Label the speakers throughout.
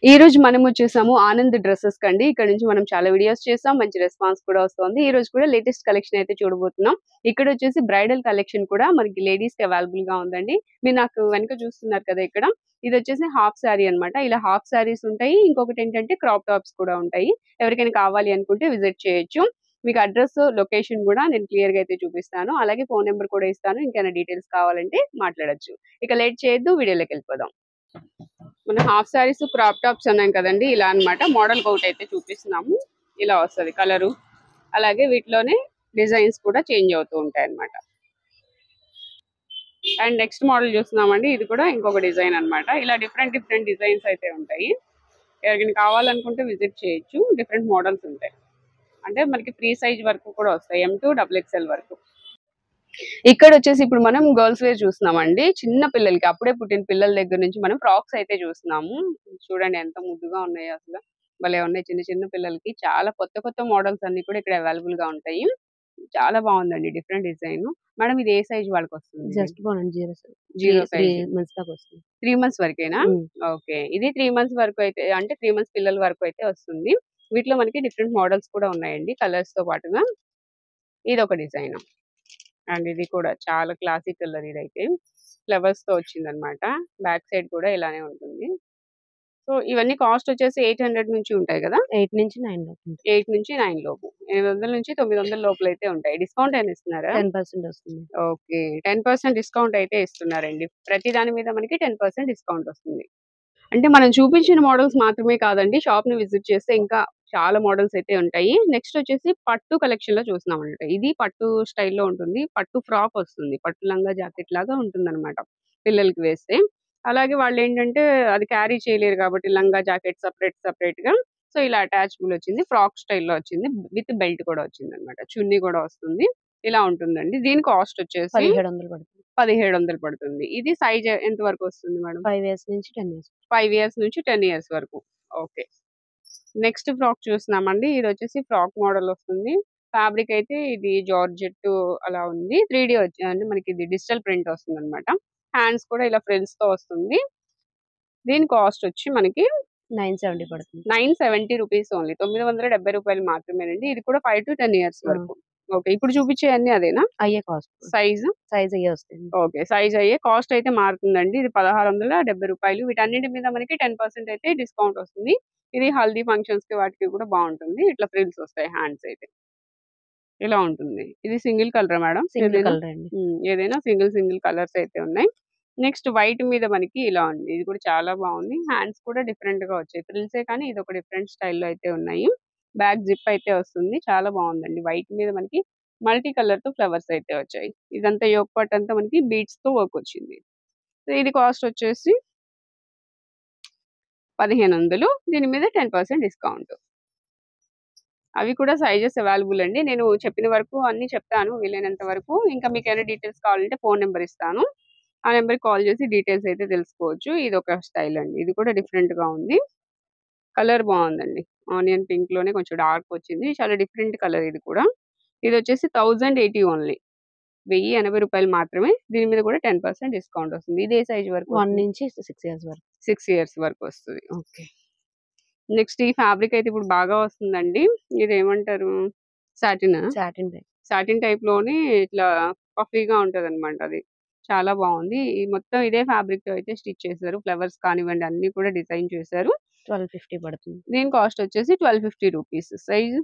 Speaker 1: ఈ రోజు మనం వచ్చేసాము ఆనంద్ డ్రెస్సెస్ కండి. ఇక్కడ నుంచి మనం చాలా వీడియోస్ చేసాం. మంచి రెస్పాన్స్ కూడా వస్తుంది. ఈ రోజు కూడా లేటెస్ట్ కలెక్షన్ అయితే చూడబోతున్నాం. ఇక్కడ వచ్చేసి బ్రైడల్ కలెక్షన్ కూడా మనకి లేడీస్ కి అవైలబుల్ గా ఉందండి. మీరు నాకు వెనక చూస్తున్నారు కదా ఇక్కడ. ఇది వచ్చేసి హాఫ్ సారీ అన్నమాట. ఇలా హాఫ్ సారీస్ ఉంటాయి. ఇంకొకటి ఏంటంటే క్రాప్ టాప్స్ కూడా ఉంటాయి. ఎవరికైనా కావాలి అనుకుంటే విజిట్ చేయొచ్చు. మీకు అడ్రస్, లొకేషన్ కూడా నేను క్లియర్ గా అయితే చూపిస్తాను. అలాగే ఫోన్ నెంబర్ కూడా ఇస్తాను. ఇంకేమైనా డీటెయిల్స్ కావాలంటే మాట్లాడొచ్చు. ఇక లేట్ చేయొద్దు, వీడియోలోకి వెళ్ళిపోదాం. మన హాఫ్ సారీస్ క్రాప్ టాప్స్ ఉన్నాయి కదండి, ఇలా అన్నమాట. మోడల్ ఒకటి అయితే చూపిస్తున్నాము. ఇలా వస్తుంది కలరు. అలాగే వీటిలోనే డిజైన్స్ కూడా చేంజ్ అవుతూ ఉంటాయి అన్నమాట. అండ్ నెక్స్ట్ మోడల్ చూస్తున్నామండి. ఇది కూడా ఇంకొక డిజైన్ అన్నమాట. ఇలా డిఫరెంట్ డిఫరెంట్ డిజైన్స్ అయితే ఉంటాయి. ఎవరికైనా కావాలనుకుంటే విజిట్ చేయొచ్చు. డిఫరెంట్ మోడల్స్ ఉంటాయి. అంటే మనకి ఫ్రీ సైజ్ వరకు కూడా వస్తాయి, M2 XXL వరకు. ఇక్కడ వచ్చేసి ఇప్పుడు మనం గర్ల్స్ వేర్ చూస్తున్నామండి. చిన్న పిల్లలకి, అప్పుడే పుట్టిన పిల్లల దగ్గర నుంచి మనం ఫ్రాక్స్ అయితే చూస్తున్నాము. చూడండి ఎంత ముద్దుగా ఉన్నాయో అసలు. భలే ఉన్నాయి చిన్న చిన్న పిల్లలకి. చాలా కొత్త కొత్త మోడల్స్ అన్ని కూడా ఇక్కడ అవైలబుల్ గా ఉంటాయి. చాలా బాగుందండి డిఫరెంట్ డిజైన్. మేడం ఇది ఏ సైజ్ వాళ్ళకి వస్తుంది?
Speaker 2: జస్ట్ బాగుంది.
Speaker 1: Zero size.
Speaker 2: 3 మంత్స్ దాకా వస్తుంది.
Speaker 1: 3 మంత్స్ వరకేనా? ఓకే. ఇది 3 మంత్స్ వరకు అయితే, అంటే 3 మంత్స్ పిల్లల వరకు అయితే వస్తుంది. వీటిలో మనకి డిఫరెంట్ మోడల్స్ కూడా ఉన్నాయండి కలర్స్ తో పాటుగా. ఇది ఒక డిజైన్. అండ్ ఇది కూడా చాలా క్లాసిక్ కలర్. ఇదైతే ఫ్లవర్స్ తో వచ్చిందనమాట. బ్యాక్ సైడ్ కూడా ఇలానే ఉంటుంది. సో ఇవన్నీ కాస్ట్ వచ్చేసి 800 నుంచి ఉంటాయి కదా.
Speaker 2: 8 నుంచి 9 లోపు ఉంటుంది.
Speaker 1: 8 నుంచి 9 లోపు, 800 నుంచి 900 లోపల అయితే ఉంటాయి. డిస్కౌంట్ అయినా ఇస్తున్నారా?
Speaker 2: 10% వస్తుంది.
Speaker 1: ఓకే, 10% డిస్కౌంట్ అయితే ఇస్తున్నారండి. ప్రతి దాని మీద మనకి 10% డిస్కౌంట్ వస్తుంది. అంటే మనం చూపించిన మోడల్స్ మాత్రమే కాదండి, షాప్ ని విజిట్ చేస్తే ఇంకా చాలా మోడల్స్ అయితే ఉంటాయి. నెక్స్ట్ వచ్చేసి పట్టు కలెక్షన్ లో చూస్తున్నాం అనమాట. ఇది పట్టు స్టైల్లో ఉంటుంది. పట్టు ఫ్రాక్ వస్తుంది. పట్టు లంగా జాకెట్ లాగా ఉంటుంది అనమాట పిల్లలకి వేస్తే. అలాగే వాళ్ళు ఏంటంటే అది క్యారీ చేయలేరు కాబట్టి లంగా జాకెట్ సపరేట్ సపరేట్ గా, సో ఇలా అటాచబుల్ వచ్చింది. ఫ్రాక్ స్టైల్లో వచ్చింది. విత్ బెల్ట్ కూడా వచ్చింది అనమాట. చున్నీ కూడా వస్తుంది. ఇలా ఉంటుందండి. దీని కాస్ట్ వచ్చేసి
Speaker 2: 1700 పడుతుంది.
Speaker 1: 1700 పడుతుంది. ఇది సైజ్ ఎంత వరకు వస్తుంది మేడం?
Speaker 2: 5 ఇయర్స్ నుంచి 10 ఇయర్స్.
Speaker 1: 5 ఇయర్స్ నుంచి 10 ఇయర్స్ వరకు. ఓకే. నెక్స్ట్ ఫ్రాక్ చూస్తున్నామండి. ఇది వచ్చేసి ఫ్రాక్ మోడల్ వస్తుంది. ఫ్యాబ్రిక్ అయితే ఇది జార్జెట్ అలా ఉంది. 3D వచ్చి అంటే మనకి ఇది డిజిటల్ ప్రింట్ వస్తుంది అనమాట. హ్యాండ్స్ కూడా ఇలా ఫ్రిల్స్ తో వస్తుంది. దీని కాస్ట్ వచ్చి మనకి
Speaker 2: 970 పడుతుంది.
Speaker 1: 970 రూపీస్ ఓన్లీ. 970 రూపాయలు మాత్రమేనండి. ఇది కూడా 5 to 10 ఇయర్స్ వరకు. ఓకే. ఇప్పుడు చూపించే అన్ని అదేనా?
Speaker 2: అయ్యే కాస్ట్.
Speaker 1: సైజ్
Speaker 2: అయ్యే వస్తుంది.
Speaker 1: ఓకే. సైజ్ అయ్యే కాస్ట్ అయితే మారుతుందండి. ఇది 1670 రూపాయలు. వీటన్నిటి మీద మనకి 10% అయితే డిస్కౌంట్ వస్తుంది. ఇది హల్దీ ఫంక్షన్స్ కి వాటికి కూడా బాగుంటుంది. ఇట్లా ఫ్రిల్స్ వస్తాయి హ్యాండ్స్ అయితే. ఇలా ఉంటుంది. ఇది సింగిల్ కలరా మేడం?
Speaker 2: సింగిల్
Speaker 1: ఏదైనా?
Speaker 2: కలర్ అండి.
Speaker 1: ఏదైనా సింగిల్ కలర్స్ అయితే ఉన్నాయి. నెక్స్ట్ వైట్ మీద మనకి ఇలా ఉంది. ఇది కూడా చాలా బాగుంది. హ్యాండ్స్ కూడా డిఫరెంట్ గా వచ్చాయి. ఫ్రిల్సే కానీ ఇది ఒక డిఫరెంట్ స్టైల్లో అయితే ఉన్నాయి. బ్యాక్ జిప్ అయితే వస్తుంది. చాలా బాగుందండి. వైట్ మీద మనకి మల్టీ కలర్ తో ఫ్లవర్స్ అయితే వచ్చాయి. ఇదంతా యోక్ పార్ట్ అంతా మనకి బీడ్స్ తో వర్క్ వచ్చింది. సో ఇది కాస్ట్ వచ్చేసి 1500. దీని మీద 10% డిస్కౌంట్. అవి కూడా సైజెస్ అవైలబుల్ అండి. నేను చెప్పిన వరకు అన్ని చెప్తాను వీలైనంత వరకు. ఇంకా మీకు ఏమైనా డీటెయిల్స్ కావాలంటే ఫోన్ నెంబర్ ఇస్తాను. ఆ నెంబర్కి కాల్ చేసి డీటెయిల్స్ అయితే తెలుసుకోవచ్చు. ఇది ఒక స్టైల్ అండి. ఇది కూడా డిఫరెంట్ గా ఉంది. కలర్ బాగుందండి. ఆనియన్ పింక్ లోనే కొంచెం డార్క్ వచ్చింది. చాలా డిఫరెంట్ కలర్ ఇది కూడా. ఇది వచ్చేసి 1080 ఓన్లీ. 1080 రూపాయలు మాత్రమే. దీని మీద కూడా 10% డిస్కౌంట్ వస్తుంది. ఇదే సైజ్ వరకు
Speaker 2: 1 నుంచి 6 ఇయర్స్ వరకు.
Speaker 1: 6 ఇయర్స్ వరకు వస్తుంది. ఓకే. నెక్స్ట్ ఈ ఫ్యాబ్రిక్ అయితే ఇప్పుడు బాగా వస్తుందండి. ఇదేమంటారు? సాటిన్. సాటిన్ టైప్ లోనే ఇట్లా పఫీగా ఉంటది అనమాట. అది చాలా బాగుంది. ఈ మొత్తం ఇదే ఫ్యాబ్రిక్ తో అయితే స్టిచ్ చేశారు. ఫ్లవర్స్ కానివ్వండి అన్ని కూడా డిజైన్ చేశారు.
Speaker 2: 1250 పడుతుంది.
Speaker 1: దీని కాస్ట్ వచ్చేసి 1250 రూపీస్. సైజ్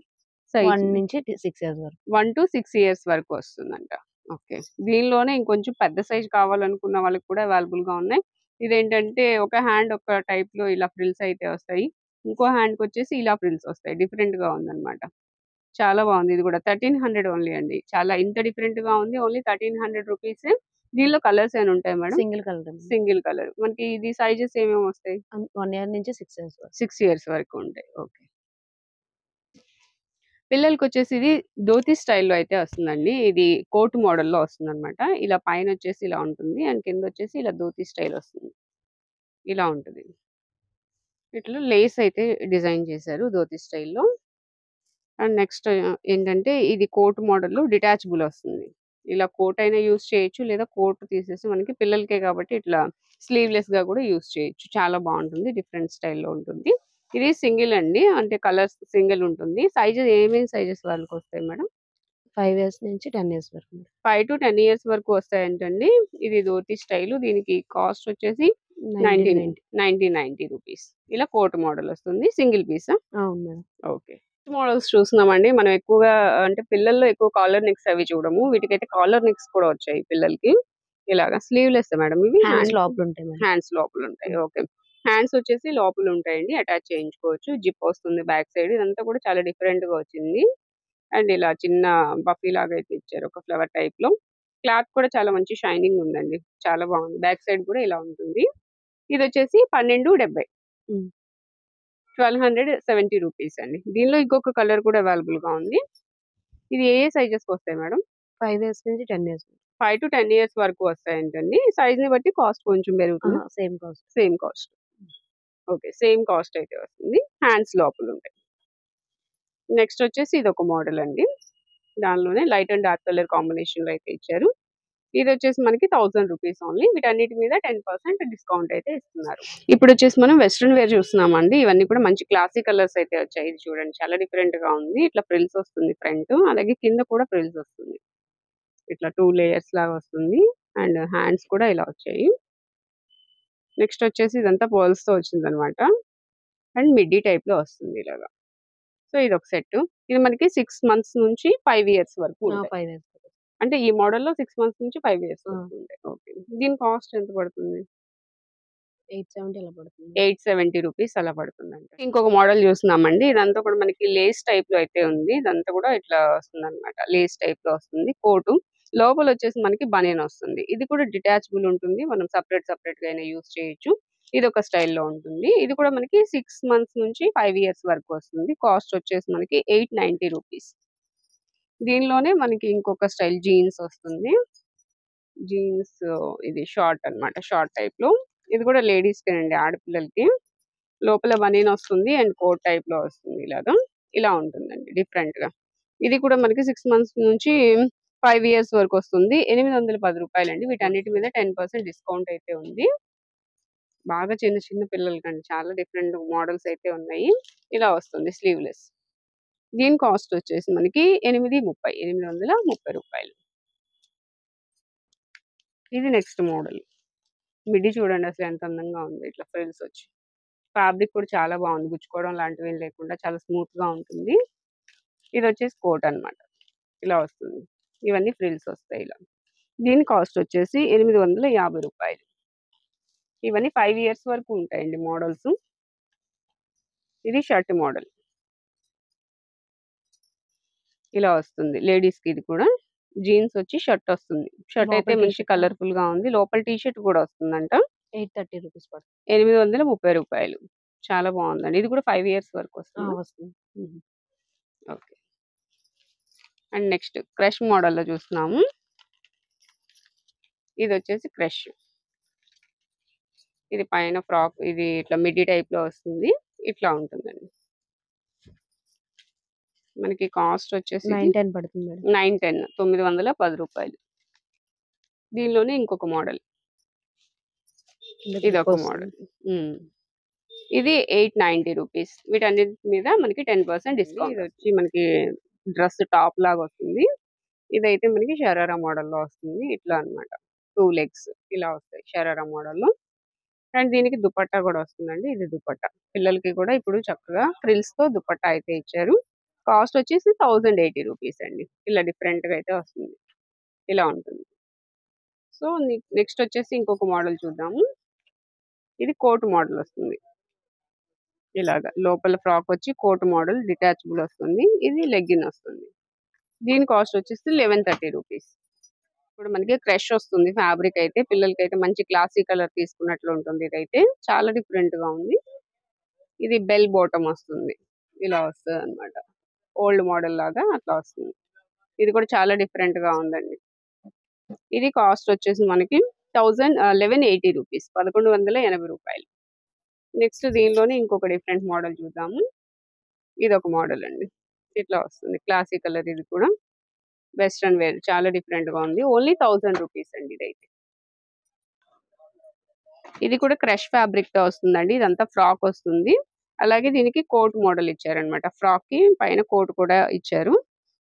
Speaker 2: 1 నుంచి 6 ఇయర్స్ వరకు.
Speaker 1: 1 to 6 ఇయర్స్ వరకు వస్తుందంట. ఓకే. దీనిలోనే ఇంకొంచెం పెద్ద సైజ్ కావాలనుకున్న వాళ్ళకి కూడా అవైలబుల్ గా ఉన్నాయి. ఇదేంటంటే ఒక హ్యాండ్ ఒక టైప్ లో ఇలా ఫ్రిల్స్ అయితే వస్తాయి. ఇంకో హ్యాండ్ కి వచ్చేసి ఇలా ఫ్రిల్స్ వస్తాయి. డిఫరెంట్ గా ఉందన్నమాట. చాలా బాగుంది. ఇది కూడా 1300 ఓన్లీ అండి. చాలా ఇంత డిఫరెంట్ గా ఉంది. Only 1300 rupees. దీనిలో కలర్స్ ఏమైనా ఉంటాయి madam?
Speaker 2: Single colour.
Speaker 1: Single colour. మనకి ఇది సైజెస్ ఏమేమి వస్తాయి?
Speaker 2: 1 ఇయర్ నుంచి 6 ఇయర్స్ వరకు.
Speaker 1: 6 ఇయర్స్ వరకు ఉంటాయి. ఓకే. పిల్లలకి వచ్చేసి ఇది ధోతి స్టైల్లో అయితే వస్తుందండి. ఇది కోట్ మోడల్లో వస్తుందన్నమాట. ఇలా పైన వచ్చేసి ఇలా ఉంటుంది. అండ్ కింద వచ్చేసి ఇలా ధోతి స్టైల్ వస్తుంది. ఇలా ఉంటుంది. ఇట్లా లేస్ అయితే డిజైన్ చేశారు ధోతి స్టైల్లో. అండ్ నెక్స్ట్ ఏంటంటే ఇది కోట్ మోడల్లో డిటాచబుల్ వస్తుంది. ఇలా కోట్ అయినా యూజ్ చేయొచ్చు. లేదా కోట్ తీసేసి మనకి పిల్లలకే కాబట్టి ఇట్లా స్లీవ్‌లెస్‌గా కూడా యూజ్ చేయొచ్చు. చాలా బావుంటుంది. డిఫరెంట్ స్టైల్‌లో ఉంటుంది. ఇది సింగిల్ అండి. అంటే కలర్స్ సింగిల్ ఉంటుంది. సైజెస్ ఏమేమి సైజెస్ వాళ్ళకొస్తాయి మేడం?
Speaker 2: 5 ఇయర్స్ నుంచి 10 ఇయర్స్ వరకు మేడం.
Speaker 1: 5-10 ఇయర్స్ వరకు వస్తాయంటండి. ఇది ధోతి స్టైలు. దీనికి కాస్ట్ వచ్చేసి
Speaker 2: 1990.
Speaker 1: 1990 రూపీస్. ఇలా కోట్ మోడల్ వస్తుంది. Single Pisa?
Speaker 2: అవును మేడం.
Speaker 1: ఓకే. మోడల్స్ చూస్తున్నామండి. మనం ఎక్కువగా అంటే పిల్లల్లో ఎక్కువ కాలర్ నెక్స్ అవి చూడము. వీటికైతే కాలర్ నెక్స్ కూడా వచ్చాయి పిల్లలకి. ఇలాగా స్లీవ్‌లెస్సా మేడం ఇవి?
Speaker 2: హ్యాండ్స్ లోపల ఉంటాయి మేడం.
Speaker 1: హ్యాండ్స్ లోపలుంటాయి.
Speaker 2: హ్మ్.
Speaker 1: ఓకే. హ్యాండ్స్ వచ్చేసి లోపలుంటాయండి. అటాచ్ చేయించుకోవచ్చు. జిప్ వస్తుంది బ్యాక్ సైడ్. ఇదంతా కూడా చాలా డిఫరెంట్‌గా వచ్చింది. అండ్ ఇలా చిన్న బఫీ లాగా అయితే ఇచ్చారు. ఒక ఫ్లవర్ టైప్‌లో. క్లాత్ కూడా చాలా మంచి షైనింగ్ ఉందండి. చాలా బాగుంది. బ్యాక్ సైడ్ కూడా ఇలా ఉంటుంది. ఇదొచ్చేసి 12.70.
Speaker 2: హ్మ్.
Speaker 1: 1270 రూపీస్ అండి. దీనిలో ఇంకొక కలర్ కూడా అవైలబుల్‌గా ఉంది. ఇది ఏ సైజెస్‌కొస్తాయి మేడం?
Speaker 2: 5 ఇయర్స్ నుంచి 10 ఇయర్స్.
Speaker 1: 5-10 ఇయర్స్ వరకు వస్తాయంటండి. సైజ్‌ని బట్టి కాస్ట్ కొంచెం పెరుగుతుంది.
Speaker 2: Same cost.
Speaker 1: Same cost. Okay. Same cost అయితే వస్తుంది. హ్యాండ్స్ లోపలుంటాయి. నెక్స్ట్ వచ్చేసి ఇదొక మోడల్ అండి. దానిలోనే లైట్ అండ్ డార్క్ కలర్ కాంబినేషన్‌లో అయితే ఇచ్చారు. ఇదొచ్చేసి మనకి 1000 రూపీస్ ఓన్లీ. వీటన్నిటి మీద 10% డిస్కౌంట్ అయితే ఇస్తున్నారు. ఇప్పుడొచ్చేసి మనం వెస్టర్న్ వేర్ చూస్తున్నామండి. ఇవన్నీ కూడా మంచి క్లాసీ కలర్స్ అయితే వచ్చాయి. ఇది చూడండి చాలా డిఫరెంట్‌గా ఉంది. ఇట్లా ఫ్రిల్స్ వస్తుంది ఫ్రంట్. అలాగే కింద కూడా ఫ్రిల్స్ వస్తుంది. ఇట్లా 2 లేయర్స్ లాగా వస్తుంది. అండ్ హ్యాండ్స్ కూడా ఇలా వచ్చాయి. నెక్స్ట్ వచ్చేసి ఇదంతా పర్ల్స్‌తో వచ్చిందనమాట. అండ్ మిడ్డీ టైప్‌లో వస్తుంది ఇలాగా. సో ఇదొక సెట్టు. ఇది మనకి 6 మంత్స్ నుంచి 5 ఇయర్స్ వరకు ఉంటాయి.
Speaker 2: 5 ఇయర్స్.
Speaker 1: అంటే ఈ మోడల్‌లో 6 మంత్స్ నుంచి 5 ఇయర్స్
Speaker 2: ఆ!
Speaker 1: వరకు ఉంటాయి. ఓకే. దీని కాస్ట్ ఎంత పడుతుంది?
Speaker 2: 870 అలా పడుతుంది.
Speaker 1: 870 రూపీస్ అలా పడుతుందంట. ఇంకొక మోడల్ చూస్తున్నామండి. ఇదంతా కూడా మనకి లేస్ టైప్‌లో అయితే ఉంది. ఇదంతా కూడా ఇట్లా వస్తుందనమాట. లేస్ టైప్‌లో వస్తుంది. కోటు. లోపలొచ్చేసి మనకి బనియన్ వస్తుంది. ఇది కూడా డిటాచబుల్ ఉంటుంది. మనం సెపరేట్‌గా అయినా యూజ్ చేయొచ్చు. ఇదొక స్టైల్‌లో ఉంటుంది. ఇది కూడా మనకి 6 మంత్స్ నుంచి 5 ఇయర్స్ వరకు వస్తుంది. కాస్ట్ వచ్చేసి మనకి 890 రూపీస్. దీనిలోనే మనకి ఇంకొక స్టైల్ జీన్స్ వస్తుంది. జీన్స్ ఇది షార్ట్ అన్నమాట. షార్ట్ టైప్‌లో. ఇది కూడా లేడీస్‌కేనండి ఆడపిల్లలకి. లోపల బనీన్ వస్తుంది. అండ్ కోట్ టైప్‌లో వస్తుంది ఇలాగా. ఇలా ఉంటుందండి డిఫరెంట్‌గా. ఇది కూడా మనకి 6 మంత్స్ నుంచి 5 ఇయర్స్ వరకు వస్తుంది. రూ. 810 అండి. వీటన్నిటి మీద 10% డిస్కౌంట్ అయితే ఉంది. బాగా చిన్న చిన్న పిల్లలకండి. చాలా డిఫరెంట్ మోడల్స్ అయితే ఉన్నాయి. ఇలా వస్తుంది స్లీవ్‌లెస్. దీని కాస్ట్ వచ్చేసి మనకి 830 రూపాయలు. ఇది నెక్స్ట్ మోడల్. మిడ్డీ చూడండి అసలు ఎంత అందంగా ఉంది. ఇట్లా ఫ్రిల్స్ వచ్చి. ఫ్యాబ్రిక్ కూడా చాలా బాగుంది. గుచ్చుకోవడం లాంటివేం లేకుండా చాలా స్మూత్‌గా ఉంటుంది. ఇదొచ్చేసి కోట్ అన్నమాట. ఇలా వస్తుంది. ఇవన్నీ ఫ్రిల్స్ వస్తాయి ఇలా. దీని కాస్ట్ వచ్చేసి రూ. 850. ఇవన్నీ 5 ఇయర్స్ వరకు ఉంటాయండి మోడల్స్. ఇది షర్ట్ మోడల్. ఇలా వస్తుంది. లేడీస్‌కి ఇది కూడా. జీన్స్ వచ్చి షర్ట్ వస్తుంది. షర్ట్ అయితే
Speaker 2: లోపల టీ
Speaker 1: మంచి
Speaker 2: షర్ట్.
Speaker 1: కలర్‌ఫుల్‌గా ఉంది. లోపల టీ షర్ట్ కూడా వస్తుందంట.
Speaker 2: 830 రూపీస్ పడుతుంది.
Speaker 1: రూ. 830. చాలా బాగుందండి. ఇది కూడా 5 ఇయర్స్ వరకు వస్తుందా?
Speaker 2: వస్తుంది.
Speaker 1: హుహు. ఓకే. అండ్ నెక్స్ట్ క్రష్ మోడల్‌లో చూస్తున్నాము. ఇదొచ్చేసి క్రష్. ఇది పైన ఫ్రాక్ ఇది ఇట్లా మిడ్డీ టైప్‌లో వస్తుంది. ఇట్లా ఉంటుందండి. మనకి కాస్ట్ వచ్చేసి
Speaker 2: 910 పడుతుంది మేడం.
Speaker 1: 910 రూపాయలు. దీనిలోనే ఇంకొక మోడల్. ఇదొక మోడల్. ఇది 890 రూపీస్. వీటన్నిటి మీద మనకి 10% డిస్కౌంట్. ఇదొచ్చి మనకి డ్రెస్ టాప్ లాగా వస్తుంది. ఇదైతే మనకి షరారా మోడల్‌లో వస్తుంది. ఇట్లా అన్నమాట. 2 లెగ్స్ ఇలా వస్తాయి షరారా మోడల్‌లో. అండ్ దీనికి దుపట్టా కూడా వస్తుందండి. ఇది దుపట్టా. పిల్లలకి కూడా ఇప్పుడు చక్కగా ఫ్రిల్స్‌తో దుపట్టా అయితే ఇచ్చారు. కాస్ట్ వచ్చేసి 1080 రూపీస్ అండి. ఇలా డిఫరెంట్‌గా అయితే వస్తుంది. ఇలా ఉంటుంది. సో, నెక్స్ట్ వచ్చేసి ఇంకొక మోడల్ చూద్దాము. ఇది కోట్ మోడల్ వస్తుంది. ఇలాగ లోపల ఫ్రాక్ వచ్చి కోట్ మోడల్ డిటాచబుల్ వస్తుంది. ఇది లెగ్గిన్ వస్తుంది. దీని కాస్ట్ వచ్చేసి 1130 రూపీస్. ఇప్పుడు మనకి క్రష్ వస్తుంది ఫ్యాబ్రిక్ అయితే. పిల్లలకైతే మంచి క్లాసీ కలర్ తీసుకున్నట్లు ఉంటుంది ఇదైతే. చాలా డిఫరెంట్‌గా ఉంది. ఇది బెల్ బాటమ్ వస్తుంది. ఇలా వస్తదన్నమాట. ఓల్డ్ మోడల్ లాగా అట్లా వస్తుంది. ఇది కూడా చాలా డిఫరెంట్‌గా ఉందండి. ఇది కాస్ట్ వచ్చేసి మనకి 1180 రూపీస్. రూ. 1180. నెక్స్ట్ దీనిలోనే ఇంకొక డిఫరెంట్ మోడల్ చూద్దాము. ఇదొక మోడల్ అండి. ఇట్లా వస్తుంది. క్లాసీ కలర్ ఇది కూడా. వెస్ట్రన్ వేర్ చాలా డిఫరెంట్ గా ఉంది. ఓన్లీ 1000 రూపీస్ అండి ఇదైతే. ఇది కూడా క్రష్ ఫ్యాబ్రిక్ తో వస్తుందండి. ఇదంతా ఫ్రాక్ వస్తుంది. అలాగే దీనికి కోట్ మోడల్ ఇచ్చారనమాట. ఫ్రాక్ కి పైన కోట్ కూడా ఇచ్చారు.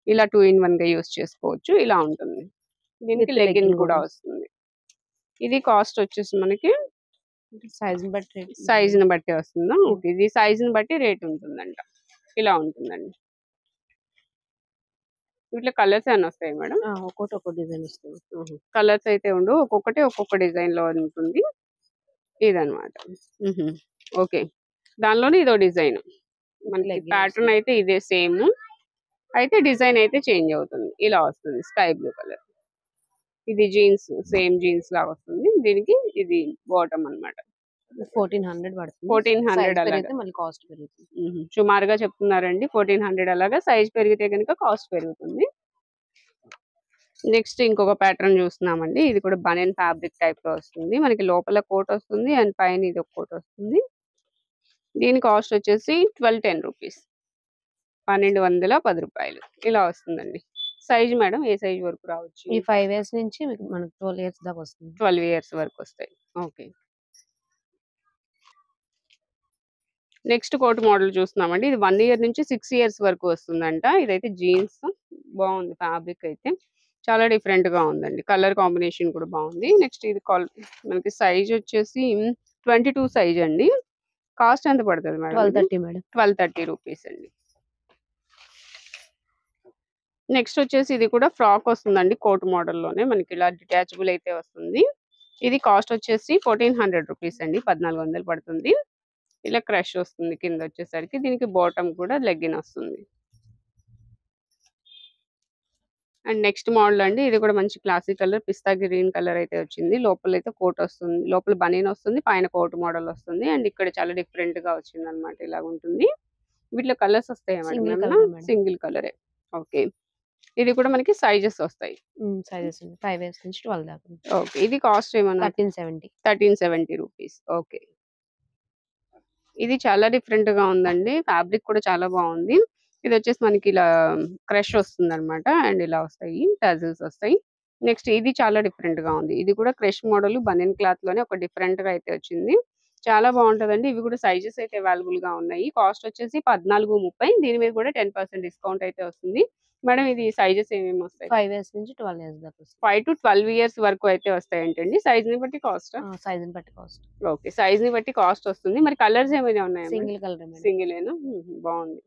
Speaker 1: ఇలా 2 in 1 గా యూస్ చేసుకోవచ్చు. ఇలా ఉంటుంది. దీనికి
Speaker 2: విత్
Speaker 1: లెగ్గిన్
Speaker 2: లెగ్గిన్
Speaker 1: కూడా
Speaker 2: కూడా
Speaker 1: వస్తుంది. ఇది కాస్ట్ వచ్చేసి మనకి
Speaker 2: సైజ్ బట్టి రేట్
Speaker 1: సైజ్ ని బట్టి వస్తుందా? ఓకే. ఇది సైజ్ ని బట్టి రేట్ ఉంటుందంట. ఇలా ఉంటుందండి. వీటిలో కలర్స్ ఏమైనా వస్తాయి మేడం?
Speaker 2: ఒక్కొక్కటి ఒక్కొక్క డిజైన్ వస్తుంది.
Speaker 1: కలర్స్ అయితే ఉండవు. ఒక్కొక్కటి ఒక్కొక్క డిజైన్ లో ఉంటుంది. ఇదన్నమాట. ఓకే. దానిలోనే ఇదో డిజైన్. మనకి
Speaker 2: Leggings.
Speaker 1: ప్యాటర్న్ అయితే ఇదే సేమ్. అయితే డిజైన్ అయితే చేంజ్ అవుతుంది. ఇలా వస్తుంది స్కై బ్లూ కలర్. ఇది జీన్స్ సేమ్ జీన్స్ లాగా వస్తుంది. దీనికి ఇది బాటమ్ అన్నమాట.
Speaker 2: 1400 పడుతుంది.
Speaker 1: 1400
Speaker 2: సైజ్
Speaker 1: అలాగా.
Speaker 2: పెరిగితే మళ్ళీ కాస్ట్ పెరుగుతుంది.
Speaker 1: సుమారుగా చెప్తున్నారండి. 1400 అలాగా. సైజ్ పెరిగితే కనుక కాస్ట్ పెరుగుతుంది. నెక్స్ట్ ఇంకొక ప్యాటర్న్ చూస్తున్నామండి. ఇది కూడా బనియన్ ఫ్యాబ్రిక్ టైప్ లో వస్తుంది. మనకి లోపల కోట్ వస్తుంది అండ్ పైన ఇది ఒక కోట్ వస్తుంది. దీని కాస్ట్ వచ్చేసి 1210 రూపీస్. 1210 రూపాయలు. ఇలా వస్తుందండి. సైజ్ మేడం ఏ సైజ్ వరకు రావచ్చు?
Speaker 2: ఈ 5 ఇయర్స్ నుంచి మీకు మనకు 12 ఇయర్స్ దాకా వస్తుంది.
Speaker 1: 12 ఇయర్స్ వరకు వస్తాయి. ఓకే. నెక్స్ట్ కోట్ మోడల్ చూస్తున్నామండి. ఇది 1 ఇయర్ నుంచి 6 ఇయర్స్ వరకు వస్తుందంట. ఇదైతే జీన్స్ బాగుంది. ఫ్యాబ్రిక్ అయితే చాలా డిఫరెంట్ గా ఉందండి. కలర్ కాంబినేషన్ కూడా బాగుంది. నెక్స్ట్ ఇది మనకి సైజ్ వచ్చేసి 22 సైజ్ అండి. కాస్ట్ ఎంత పడుతుంది మేడం?
Speaker 2: 1230 మేడం.
Speaker 1: 1230 రూపీస్ అండి. నెక్స్ట్ వచ్చేసి ఇది కూడా ఫ్రాక్ వస్తుందండి. కోట్ మోడల్ లోనే మనకి ఇలా డిటాచబుల్ అయితే వస్తుంది. ఇది కాస్ట్ వచ్చేసి 1400 రూపీస్ అండి. 1400 పడుతుంది. ఇలా క్రష్ వస్తుంది కింద వచ్చేసరికి. దీనికి బాటమ్ కూడా లెగ్గిన్ వస్తుంది. అండ్ నెక్స్ట్ మోడల్ అండి. ఇది కూడా మంచి క్లాసిక్ కలర్ పిస్తా గ్రీన్ కలర్ అయితే వచ్చింది. లోపల అయితే కోట్ వస్తుంది. లోపల బనీన్ వస్తుంది. పైన కోట్ మోడల్ వస్తుంది. అండ్ ఇక్కడ చాలా డిఫరెంట్ గా వచ్చింది అనమాట. ఇలా ఉంటుంది. వీటిలో కలర్స్ వస్తాయి మేడం? సింగిల్ కలరే. ఓకే. ఇది కూడా మనకి సైజెస్ వస్తాయి.
Speaker 2: సైజెస్ 5 ఇయర్స్ నుంచి 12 దాకా.
Speaker 1: ఓకే. ఇది కాస్ట్ ఏమన్నా?
Speaker 2: 1370.
Speaker 1: 1370 రూపీస్. ఓకే. ఇది చాలా డిఫరెంట్ గా ఉందండి. ఫ్యాబ్రిక్ కూడా చాలా బాగుంది. ఇది వచ్చేసి మనకి ఇలా క్రష్ వస్తుంది అనమాట. అండ్ ఇలా వస్తాయి టజిల్స్ వస్తాయి. నెక్స్ట్ ఇది చాలా డిఫరెంట్ గా ఉంది. ఇది కూడా క్రష్ మోడల్ బనియన్ క్లాత్ లోనే ఒక డిఫరెంట్ గా అయితే వచ్చింది. చాలా బాగుంటదండి. ఇవి కూడా సైజెస్ అయితే అవైలబుల్ గా ఉన్నాయి. కాస్ట్ వచ్చేసి 1430. దీని మీద కూడా 10% డిస్కౌంట్ అయితే వస్తుంది. మేడం ఇది సైజెస్ ఏమేమి వస్తాయి?
Speaker 2: 5 ఇయర్స్ నుంచి 12 ఇయర్స్ దాకా వస్తుంది.
Speaker 1: 5 to 12 ఇయర్స్ వరకు అయితే వస్తాయంటండి. సైజ్ ని బట్టి కాస్ట్?
Speaker 2: సైజ్ ని బట్టి కాస్ట్.
Speaker 1: ఓకే. సైజ్ ని బట్టి కాస్ట్ వస్తుంది. మరి కలర్స్ ఏమైనా ఉన్నాయా?
Speaker 2: Single colour madam.
Speaker 1: సింగిలేనా? బాగుంది.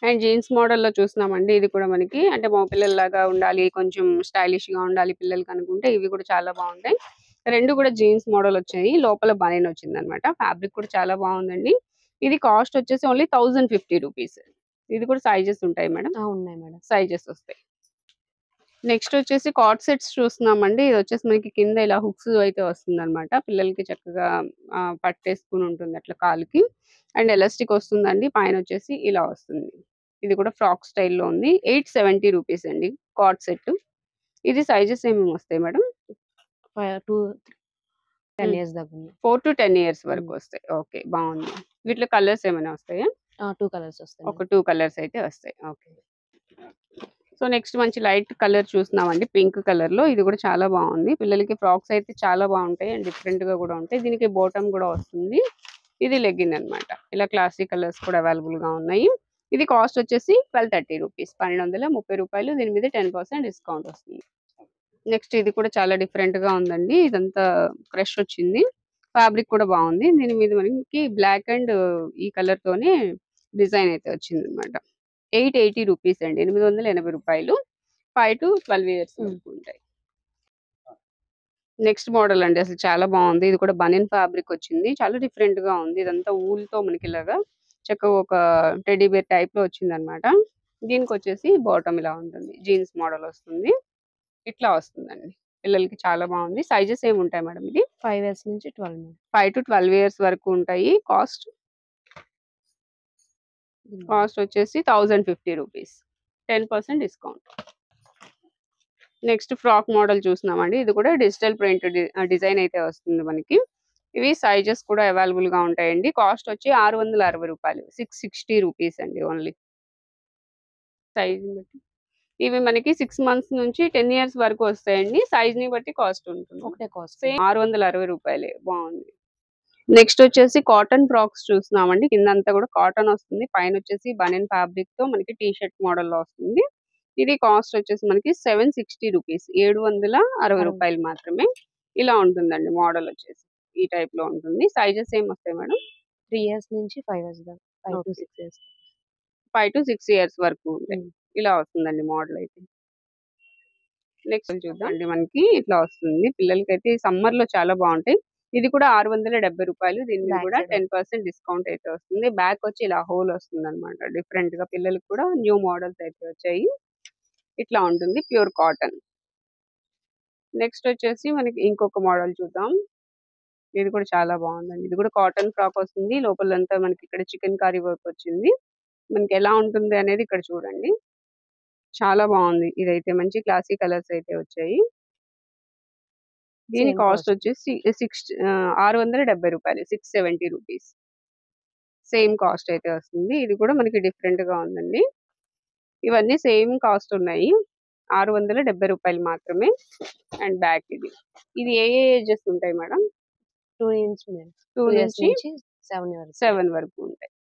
Speaker 1: అండ్ జీన్స్ మోడల్లో చూస్తున్నామండి. ఇది కూడా మనకి అంటే మా పిల్లల్లాగా ఉండాలి, కొంచెం స్టైలిష్ గా ఉండాలి పిల్లలకి అనుకుంటే ఇవి కూడా చాలా బాగుంటాయి. రెండు కూడా జీన్స్ మోడల్ వచ్చాయి. లోపల బనీన్ వచ్చింది అనమాట. ఫ్యాబ్రిక్ కూడా చాలా బాగుందండి. ఇది కాస్ట్ వచ్చేసి ఓన్లీ 1050 రూపీస్. ఇది కూడా సైజెస్ ఉంటాయి మేడం?
Speaker 2: ఉన్నాయి మేడం.
Speaker 1: సైజెస్ వస్తాయి. నెక్స్ట్ వచ్చేసి కార్డ్ సెట్స్ చూస్తున్నామండి. ఇది వచ్చేసి మనకి కింద ఇలా హుక్స్ అయితే వస్తుంది అనమాట. పిల్లలకి చక్కగా పట్టేసుకుని ఉంటుంది అట్లా కాలుకి. అండ్ ఎలాస్టిక్ వస్తుందండి. పైన వచ్చేసి ఇలా వస్తుంది. ఇది కూడా ఫ్రాక్ స్టైల్లో ఉంది. 870 రూపీస్ అండి కార్డ్ సెట్. ఇది సైజెస్ ఏమేమి వస్తాయి మేడం?
Speaker 2: 5 to 10 ఇయర్స్ దాకా ఉంది.
Speaker 1: 4 to 10 ఇయర్స్ వరకు వస్తాయి. ఓకే. బాగుంది. వీటిలో కలర్స్ ఏమైనా వస్తాయా?
Speaker 2: 2 కలర్స్ వస్తాయి.
Speaker 1: ఒక 2 కలర్స్ అయితే వస్తాయి. ఓకే. సో నెక్స్ట్ మంచి లైట్ కలర్ చూస్తున్నామండి. పింక్ కలర్ లో. ఇది కూడా చాలా బాగుంది. పిల్లలకి ఫ్రాక్స్ అయితే చాలా బాగుంటాయి అండ్ డిఫరెంట్ గా కూడా ఉంటాయి. దీనికి బాటమ్ కూడా వస్తుంది. ఇది లెగ్గిన్ అన్నమాట. ఇలా క్లాసిక్ కలర్స్ కూడా అవైలబుల్ గా ఉన్నాయి. ఇది కాస్ట్ వచ్చేసి 1230 రూపీస్. 1230 రూపాయలు. దీని మీద 10% డిస్కౌంట్ వస్తుంది. నెక్స్ట్ ఇది కూడా చాలా డిఫరెంట్ గా ఉందండి. ఇదంతా క్రష్ వచ్చింది. ఫ్యాబ్రిక్ కూడా బాగుంది. దీని మీద మనకి బ్లాక్ అండ్ ఈ కలర్ తోనే డిజైన్ అయితే వచ్చింది అనమాట. 880 రూపీస్ అండి. 880 రూపాయలు. 5 to 12 ఇయర్స్ వరకు ఉంటాయి. నెక్స్ట్ మోడల్ అండి. అసలు చాలా బాగుంది. ఇది కూడా బనియన్ ఫ్యాబ్రిక్ వచ్చింది. చాలా డిఫరెంట్ గా ఉంది. ఇదంతా ఊల్ తో మనకి ఇలాగా చక్కగా ఒక టెడ్డీ బేర్ టైప్ లో వచ్చింది అనమాట. దీనికి వచ్చేసి బాటమ్ ఇలా ఉంటుంది. జీన్స్ మోడల్ వస్తుంది. ఇట్లా వస్తుందండి. పిల్లలకి చాలా బాగుంది. సైజెస్ ఏమి ఉంటాయి మేడం? ఇది
Speaker 2: 5 ఇయర్స్ నుంచి 12.
Speaker 1: 5 to 12 ఇయర్స్ వరకు ఉంటాయి. కాస్ట్ వచ్చేసి 1050 rupees. 10% discount. Next frock model చూస్తున్నామండి. ఇది కూడా డిజిటల్ ప్రింట్ డిజైన్ అయితే వస్తుంది మనకి. ఇవి సైజెస్ కూడా అవైలబుల్ గా ఉంటాయండి. కాస్ట్ వచ్చి 660 రూపాయలు. 660 రూపీస్ అండి ఓన్లీ. సైజ్ బట్టి ఇవి మనకి 6 మంత్స్ నుంచి 10 ఇయర్స్ వరకు వస్తాయండి. సైజ్ ని బట్టి కాస్ట్ ఉంటుంది.
Speaker 2: ఒకటే కాస్ట్.
Speaker 1: సేమ్ 660 రూపాయలే. బాగుంది. నెక్స్ట్ వచ్చేసి కాటన్ ఫ్రాక్స్ చూస్తున్నామండి. కింద అంతా కూడా కాటన్ వస్తుంది. పైన వచ్చేసి బనియన్ ఫ్యాబ్రిక్ తో మనకి టీ షర్ట్ మోడల్ లో వస్తుంది. ఇది కాస్ట్ వచ్చేసి మనకి 760 రూపీస్, 760 రూపాయలు మాత్రమే. ఇలా ఉంటుందండి మోడల్ వచ్చేసి. ఈ టైప్ లో ఉంటుంది. సైజెస్ ఏం వస్తాయి మేడం?
Speaker 2: 3 ఇయర్స్ నుంచి 5 ఇయర్స్ దాకా, 5 to 6 ఇయర్స్.
Speaker 1: 5 to 6 ఇయర్స్ వరకు ఉంటాయి. ఇలా వస్తుందండి మోడల్ అయితే. నెక్స్ట్ చూద్దాం అండి. మనకి ఇట్లా వస్తుంది. పిల్లలకైతే సమ్మర్ లో చాలా బాగుంటాయి. ఇది కూడా 670 రూపాయలు. దీని మీద కూడా 10% డిస్కౌంట్ అయితే వస్తుంది. బ్యాక్ వచ్చి ఇలా హోల్ వస్తుంది అనమాట. డిఫరెంట్ గా పిల్లలకి కూడా న్యూ మోడల్స్ అయితే వచ్చాయి. ఇట్లా ఉంటుంది ప్యూర్ కాటన్. నెక్స్ట్ వచ్చేసి మనకి ఇంకొక మోడల్ చూద్దాం. ఇది కూడా చాలా బాగుందండి. ఇది కూడా కాటన్ ఫ్రాక్ వస్తుంది. లోపలంతా మనకి ఇక్కడ చికెన్ కర్రీ వర్క్ వచ్చింది. మనకి ఎలా ఉంటుంది అనేది ఇక్కడ చూడండి. చాలా బాగుంది. ఇదైతే మంచి క్లాసీ కలర్స్ అయితే వచ్చాయి. దీని కాస్ట్ వచ్చేసి 670 రూపాయలు, 670 రూపీస్. సేమ్ కాస్ట్ అయితే వస్తుంది. ఇది కూడా మనకి డిఫరెంట్ గా ఉందండి. ఇవన్నీ సేమ్ కాస్ట్ ఉన్నాయి. 670 రూపాయలు మాత్రమే. అండ్ బ్యాక్ ఇది ఏ ఏజెస్ ఉంటాయి మేడం?
Speaker 2: 2 నుంచి 7
Speaker 1: వరకు ఉంటాయి.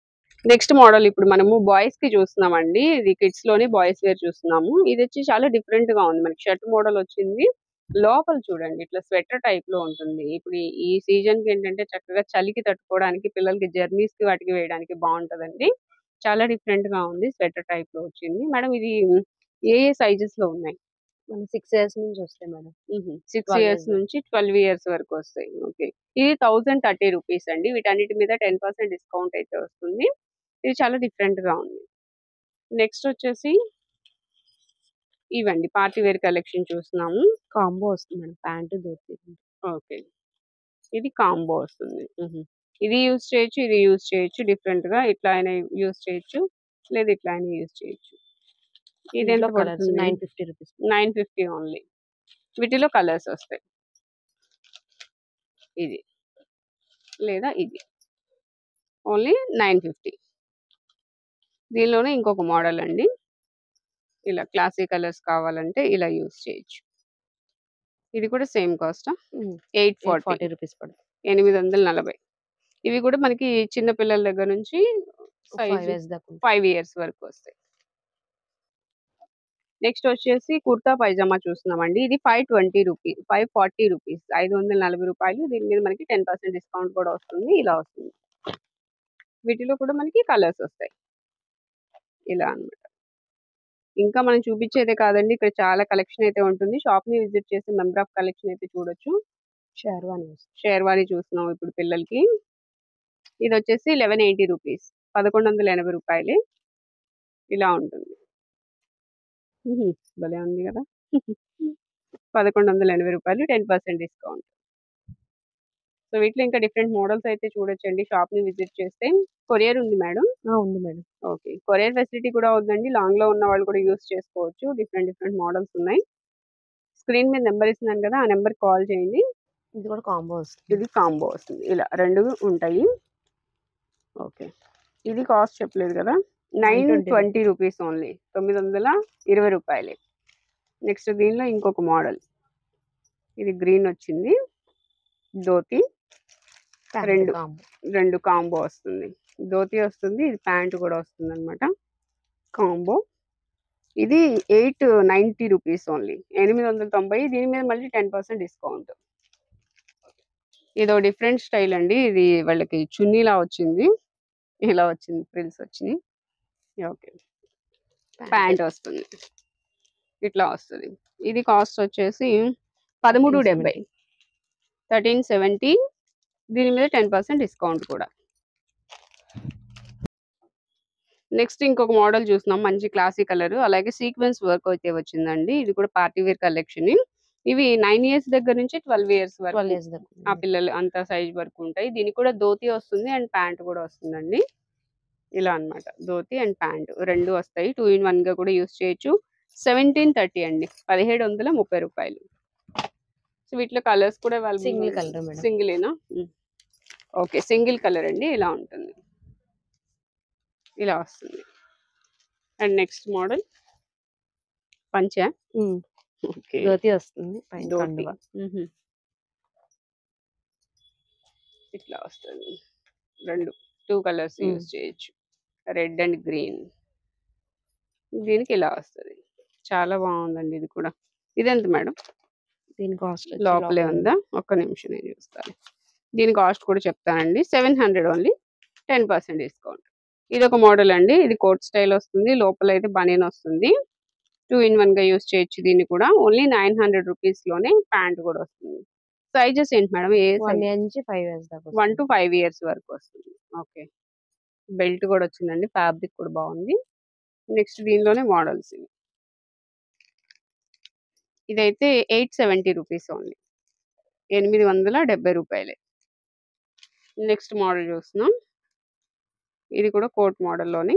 Speaker 1: నెక్స్ట్ మోడల్ ఇప్పుడు మనము బాయ్స్ కి చూస్తున్నామండి. ఇది కిడ్స్ లోని బాయ్స్ వేర్ చూస్తున్నాము. ఇది వచ్చి చాలా డిఫరెంట్ గా ఉంది. మనకి షర్ట్ మోడల్ వచ్చింది. లోపల చూడండి ఇట్లా స్వెటర్ టైప్ లో ఉంటుంది. ఇప్పుడు ఈ సీజన్ కి ఏంటంటే చక్కగా చలికి తట్టుకోవడానికి, పిల్లలకి జర్నీస్ కి వాటికి వేయడానికి బాగుంటదండి. చాలా డిఫరెంట్ గా ఉంది. స్వెటర్ టైప్ లో వచ్చింది. మేడం ఇది ఏ సైజెస్ లో ఉన్నాయి?
Speaker 2: 6 ఇయర్స్ నుంచి వస్తాయి మేడం.
Speaker 1: 6 ఇయర్స్ నుంచి 12 ఇయర్స్ వరకు వస్తాయి. ఓకే. ఇది 1030 రూపీస్ అండి. వీటన్నిటి మీద 10% డిస్కౌంట్ అయితే వస్తుంది. ఇది చాలా డిఫరెంట్ గా ఉంది. నెక్స్ట్ వచ్చేసి ఇవండి పార్టీ వేర్ కలెక్షన్ చూస్తున్నాము.
Speaker 2: కాంబో వస్తుంది మేడం, ప్యాంటు ధోతి.
Speaker 1: ఓకే. ఇది కాంబో వస్తుంది. ఇది యూజ్ చేయొచ్చు, ఇది యూజ్ చేయొచ్చు. డిఫరెంట్ గా ఇట్లా అయినా యూజ్ చేయొచ్చు, లేదా ఇట్లా అయినా యూజ్ చేయొచ్చు. ఇది ఎంత పడుతుంది?
Speaker 2: 950 రూపీస్.
Speaker 1: 950 ఓన్లీ. వీటిలో కలర్స్ వస్తాయి. ఇది లేదా ఇది ఓన్లీ 950. దీనిలోనే ఇంకొక మోడల్ అండి. ఇలా క్లాసీ కలర్స్ కావాలంటే ఇలా యూజ్ చేయొచ్చు. ఇది కూడా సేమ్ కాస్ట్ 840
Speaker 2: రూపీస్ పడుతుంది.
Speaker 1: 840. ఇవి కూడా మనకి చిన్న పిల్లల దగ్గర నుంచి 5 ఇయర్స్ వరకు వస్తాయి. నెక్స్ట్ వచ్చేసి కుర్తా పైజామా చూస్తున్నామండి. ఇది 520 రూపీస్, 540 రూపీస్, 540 రూపాయలు. దీని మీద మనకి 10% డిస్కౌంట్ కూడా వస్తుంది. ఇలా వస్తుంది. వీటిలో కూడా మనకి కలర్స్ వస్తాయి. ఇలా అన్నమాట. ఇంకా మనం చూపించేదే కాదండి, ఇక్కడ చాలా కలెక్షన్ అయితే ఉంటుంది. షాప్ ని విజిట్ చేసి మెంబర్ ఆఫ్ కలెక్షన్ అయితే చూడొచ్చు. షేర్వాణి చూస్తున్నాం ఇప్పుడు పిల్లలకి. ఇది వచ్చేసి 1180 రూపీస్, 1180 రూపాయలే. ఇలా ఉంటుంది. భలే ఉంది కదా. 1180 రూపాయలు, 10% డిస్కౌంట్. సో వీటిలో ఇంకా డిఫరెంట్ మోడల్స్ అయితే చూడొచ్చండి షాప్ ని విజిట్ చేస్తే. కొరియర్ ఉంది మేడం?
Speaker 2: ఉంది మేడం.
Speaker 1: ఓకే. కొరియర్ ఫెసిలిటీ కూడా ఉందండి. లాంగ్ లో ఉన్న వాళ్ళు కూడా యూస్ చేసుకోవచ్చు. డిఫరెంట్ మోడల్స్ ఉన్నాయి. స్క్రీన్ మీద నెంబర్ ఇస్తున్నాను కదా, ఆ నెంబర్ కాల్ చేయండి.
Speaker 2: ఇది కూడా కాంబో వస్తుంది.
Speaker 1: ఇది కాంబో వస్తుంది. ఇలా 2 ఉంటాయి. ఓకే. ఇది కాస్ట్ చెప్పలేదు కదా, 920 రూపీస్ ఓన్లీ, 920 రూపాయలే. నెక్స్ట్ దీనిలో ఇంకొక మోడల్. ఇది గ్రీన్ వచ్చింది. ధోతి రెండు కాంబో వస్తుంది. ధోతి వస్తుంది, ఇది ప్యాంట్ కూడా వస్తుంది అనమాట. కాంబో. ఇది 890 రూపీస్ ఓన్లీ, 890. దీని మీద మళ్ళీ 10% డిస్కౌంట్. ఇదో డిఫరెంట్ స్టైల్ అండి. ఇది వాళ్ళకి చున్నీలా వచ్చింది. ఇలా వచ్చింది, ఫ్రిల్స్ వచ్చినాయి. ఓకే. ప్యాంట్ వస్తుంది. ఇట్లా వస్తుంది. ఇది కాస్ట్ వచ్చేసి 1370, 1370. దీని మీద 10% డిస్కౌంట్ కూడా. నెక్స్ట్ ఇంకొక మోడల్ చూస్తున్నాం. మంచి క్లాసీ కలర్, అలాగే సీక్వెన్స్ వర్క్ అయితే వచ్చిందండి. ఇది కూడా పార్టీ వేర్ కలెక్షన్. ఇవి 9 ఇయర్స్ దగ్గర నుంచి 12 ఇయర్స్ వరకు ఆ పిల్లలు అంత సైజ్ వరకు ఉంటాయి. దీనికి కూడా ధోతి వస్తుంది అండ్ ప్యాంట్ కూడా వస్తుందండి. ఇలా అన్నమాట. ధోతి అండ్ ప్యాంట్ 2 వస్తాయి. 2 in 1 గా కూడా యూస్ చేయొచ్చు. 1730 అండి, 1730 రూపాయలు. సో వీటిలో కలర్స్ కూడా
Speaker 2: సింగిల్ కలర్ మేడం.
Speaker 1: సింగిలేనా? ఓకే. సింగిల్ కలర్ అండి. ఇలా ఉంటుంది. ఇలా వస్తుంది. అండ్ నెక్స్ట్ మోడల్ పంచా? ఓకే.
Speaker 2: ధోతి వస్తుంది పైన
Speaker 1: ధోతి.
Speaker 2: కండువా.
Speaker 1: ఇట్లా వస్తుంది. 2 కలర్స్ యూజ్ చేయొచ్చు. Red and green. దీనికి ఇలా వస్తది. చాలా బాగుందండి ఇది కూడా. ఇదెంత మేడం?
Speaker 2: దీని కాస్ట్
Speaker 1: లోపలే ఉందా? ఒక్క నిమిషం నేను చూస్తాను. దీని కాస్ట్ కూడా చెప్తానండి. 700 ఓన్లీ. 10% డిస్కౌంట్. ఇదొక మోడల్ అండి. ఇది కోట్ స్టైల్ వస్తుంది. లోపల అయితే బనీన్ వస్తుంది. 2 in 1 గా యూజ్ చేయొచ్చు దీన్ని కూడా. ఓన్లీ 900 రూపీస్‌లోనే ప్యాంట్ కూడా వస్తుంది. సైజెస్ ఏంటి మేడం? ఏ
Speaker 2: 1
Speaker 1: సైజ్?
Speaker 2: ఇయర్ నుంచి 5 ఇయర్స్ దాకా
Speaker 1: 1 to 5 ఇయర్స్ వరకు వస్తుంది. ఓకే. బెల్ట్ కూడా వచ్చిందండి. ఫ్యాబ్రిక్ కూడా బాగుంది. నెక్స్ట్ దీనిలోనే మోడల్స్ ఇవి. ఇదైతే 870 రూపీస్ ఓన్లీ. 870 రూపాయలే. నెక్స్ట్ మోడల్ చూస్తున్నాం. ఇది కూడా కోట్ మోడల్లోనే.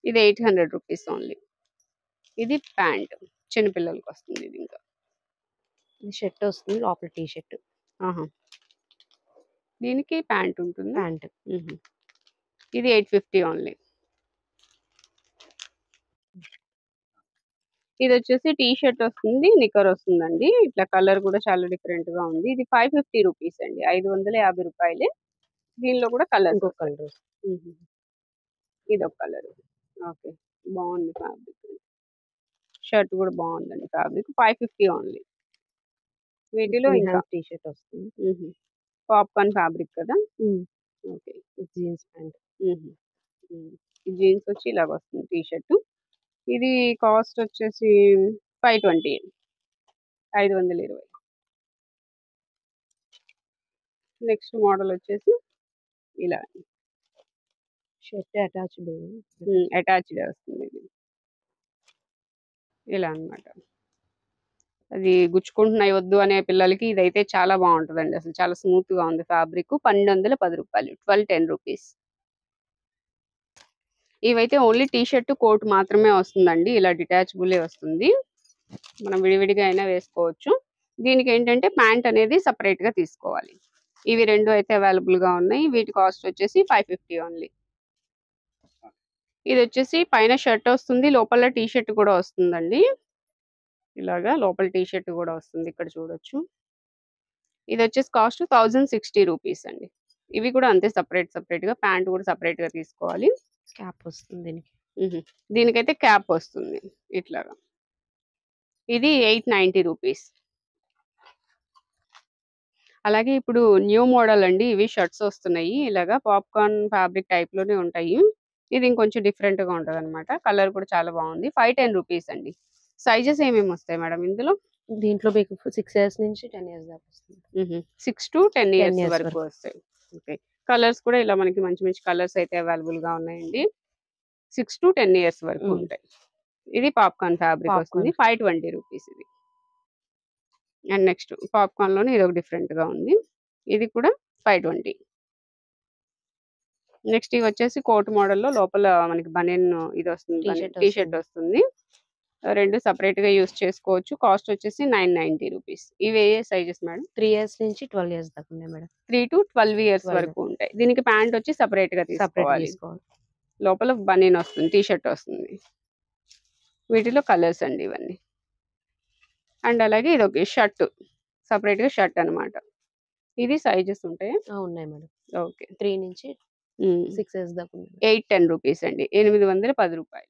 Speaker 1: ఇది 800 రూపీస్ ఓన్లీ. ఇది ప్యాంట్. చిన్నపిల్లలకి వస్తుంది ఇది ఇంకా.
Speaker 2: షర్ట్ వస్తుంది లోపల టీ షర్ట్.
Speaker 1: ఆహా. దీనికి ప్యాంట్ ఉంటుంది.
Speaker 2: ప్యాంట్.
Speaker 1: ఇది 850 ఓన్లీ. ఇది వచ్చేసి టీ షర్ట్ వస్తుంది, నిక్కర్ వస్తుందండి. ఇట్లా కలర్ కూడా చాలా డిఫరెంట్ గా ఉంది. ఇది 550 రూపీస్ అండి. 550 రూపాయలే. దీనిలో కూడా కలర్.
Speaker 2: ఇంకొక కలర్.
Speaker 1: ఇది ఒక కలర్. ఓకే. బాగుంది ఫ్యాబ్రిక్. షర్ట్ కూడా బాగుందండి ఫ్యాబ్రిక్. 550 ఓన్లీ. వీటిలో ఇంకా
Speaker 2: టీ షర్ట్ వస్తుంది.
Speaker 1: పాప్కార్న్ ఫ్యాబ్రిక్ కదా. ఓకే.
Speaker 2: Jeans pant.
Speaker 1: జీన్స్ వచ్చి ఇలాగ వస్తుంది టీ షర్ట్. ఇది కాస్ట్ వచ్చేసి 520. 520. నెక్స్ట్ మోడల్ వచ్చేసి ఇలా
Speaker 2: షర్ట్ అటాచ్డ్
Speaker 1: వస్తుంది ఇది. ఇలా అన్నమాట. అది గుచ్చుకుంటున్నాయి వద్దు అనే పిల్లలకి ఇదైతే చాలా బాగుంటుందండి. అసలు చాలా స్మూత్ గా ఉంది ఫ్యాబ్రిక్. 1210 రూపాయలు. 1210 రూపీస్. ఇవైతే ఓన్లీ టీ షర్ట్ కోట్ మాత్రమే వస్తుందండి. ఇలా డిటాచబుల్ వస్తుంది. మనం విడివిడిగా అయినా వేసుకోవచ్చు. దీనికి ఏంటంటే ప్యాంట్ అనేది సపరేట్ గా తీసుకోవాలి. ఇవి 2 అయితే అవైలబుల్ గా ఉన్నాయి. వీటి కాస్ట్ వచ్చేసి 550 ఓన్లీ. ఇది వచ్చేసి పైన షర్ట్ వస్తుంది, లోపల టీ షర్ట్ కూడా వస్తుందండి. ఇలాగా లోపల టీ షర్ట్ కూడా వస్తుంది. ఇక్కడ చూడొచ్చు. ఇది వచ్చేసి కాస్ట్ 1060 రూపీస్ అండి. ఇవి కూడా అంతే సపరేట్ గా. ప్యాంట్ కూడా సపరేట్ గా తీసుకోవాలి.
Speaker 2: క్యాప్ వస్తుంది దీనికి.
Speaker 1: దీనికైతే క్యాప్ వస్తుంది ఇట్లాగా. ఇది 890 రూపీస్. అలాగే ఇప్పుడు న్యూ మోడల్ అండి. ఇవి షర్ట్స్ వస్తున్నాయి. ఇలాగా పాప్కార్న్ ఫ్యాబ్రిక్ టైప్ లోనే ఉంటాయి. ఇది ఇంకొంచెం డిఫరెంట్ గా ఉంటది అనమాట. కలర్ కూడా చాలా బాగుంది. 510 రూపీస్ అండి. సైజెస్ ఏమేమి వస్తాయి మేడం ఇందులో?
Speaker 2: దీంట్లో మీకు 6 ఇయర్స్ నుంచి 10 ఇయర్స్ దాకా వస్తుంది.
Speaker 1: 6 to 10 ఇయర్స్ వరకు వస్తాయి. ఓకే. కలర్స్ కూడా ఇలా మనకి మంచి మంచి కలర్స్ అయితే అవైలబుల్ గా ఉన్నాయండి. 6 to 10 ఇయర్స్ వరకు ఉంటాయి. ఇది పాప్కార్న్ ఫ్యాబ్రిక్ వస్తుంది. 520 రూపీస్ ఇది. అండ్ నెక్స్ట్ పాప్కార్న్ లోనే ఇది ఒక డిఫరెంట్ గా ఉంది. ఇది కూడా 520. నెక్స్ట్ ఇవి వచ్చేసి కోట్ మోడల్ లో లోపల మనకి బనియన్ ఇది వస్తుంది. టీ షర్ట్ వస్తుంది. 2 సపరేట్ గా యూస్ చేసుకోవచ్చు. కాస్ట్ వచ్చేసి 990 రూపీస్. ఇవి ఏ సైజెస్ మేడం?
Speaker 2: 3 ఇయర్స్ నుంచి 12 ఇయర్స్ దాకా ఉన్నాయి మేడం.
Speaker 1: 3 to 12 ఇయర్స్ వరకు ఉంటాయి. దీనికి ప్యాంట్ వచ్చి సపరేట్ గా తీసుకోవాలి. లోపల బనియన్ వస్తుంది, టీ షర్ట్ వస్తుంది. వీటిలో కలర్స్ అండి ఇవన్నీ. అండ్ అలాగే ఇది ఒక షర్ట్, సపరేట్ గా షర్ట్ అన్నమాట. ఇది సైజెస్ ఉంటాయి.
Speaker 2: ఉన్నాయి మేడం.
Speaker 1: ఓకే.
Speaker 2: 3 నుంచి 6 ఇయర్స్ దాకా ఉన్నాయి.
Speaker 1: 810 రూపీస్ అండి. 810 రూపాయలు.